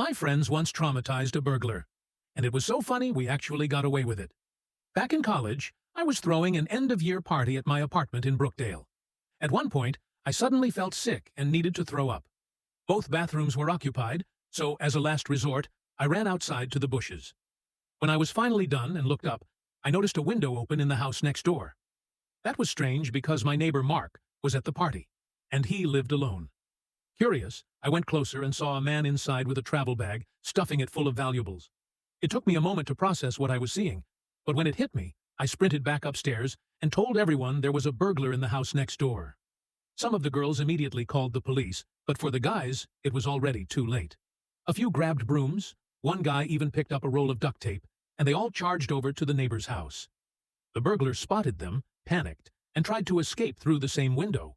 My friends once traumatized a burglar, and it was so funny we actually got away with it. Back in college, I was throwing an end-of-year party at my apartment in Brookdale. At one point, I suddenly felt sick and needed to throw up. Both bathrooms were occupied, so as a last resort, I ran outside to the bushes. When I was finally done and looked up, I noticed a window open in the house next door. That was strange because my neighbor Mark was at the party, and he lived alone. Curious, I went closer and saw a man inside with a travel bag, stuffing it full of valuables. It took me a moment to process what I was seeing, but when it hit me, I sprinted back upstairs and told everyone there was a burglar in the house next door. Some of the girls immediately called the police, but for the guys, it was already too late. A few grabbed brooms, one guy even picked up a roll of duct tape, and they all charged over to the neighbor's house. The burglar spotted them, panicked, and tried to escape through the same window.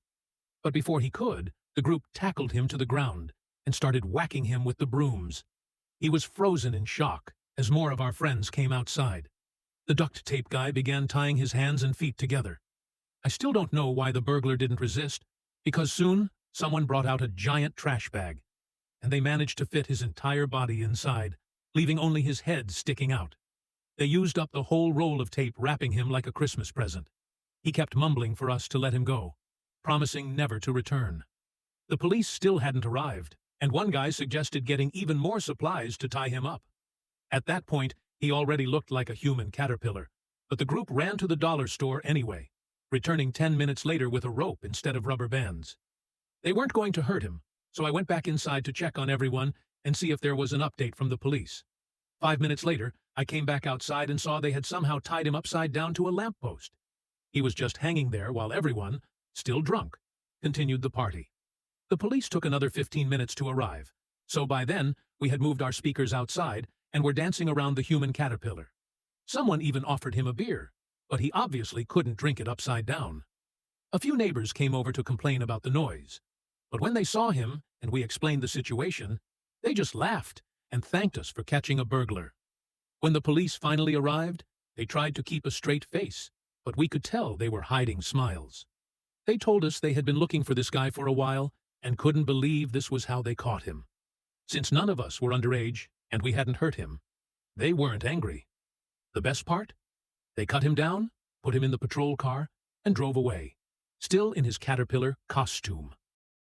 But before he could, the group tackled him to the ground and started whacking him with the brooms. He was frozen in shock as more of our friends came outside. The duct tape guy began tying his hands and feet together. I still don't know why the burglar didn't resist, because soon someone brought out a giant trash bag, and they managed to fit his entire body inside, leaving only his head sticking out. They used up the whole roll of tape, wrapping him like a Christmas present. He kept mumbling for us to let him go, promising never to return. The police still hadn't arrived, and one guy suggested getting even more supplies to tie him up. At that point, he already looked like a human caterpillar, but the group ran to the dollar store anyway, returning 10 minutes later with a rope instead of rubber bands. They weren't going to hurt him, so I went back inside to check on everyone and see if there was an update from the police. 5 minutes later, I came back outside and saw they had somehow tied him upside down to a lamppost. He was just hanging there while everyone, still drunk, continued the party. The police took another 15 minutes to arrive, so by then we had moved our speakers outside and were dancing around the human caterpillar. Someone even offered him a beer, but he obviously couldn't drink it upside down. A few neighbors came over to complain about the noise, but when they saw him and we explained the situation, they just laughed and thanked us for catching a burglar. When the police finally arrived, they tried to keep a straight face, but we could tell they were hiding smiles. They told us they had been looking for this guy for a while and couldn't believe this was how they caught him. Since none of us were underage and we hadn't hurt him, they weren't angry. The best part? They cut him down, put him in the patrol car, and drove away, still in his caterpillar costume.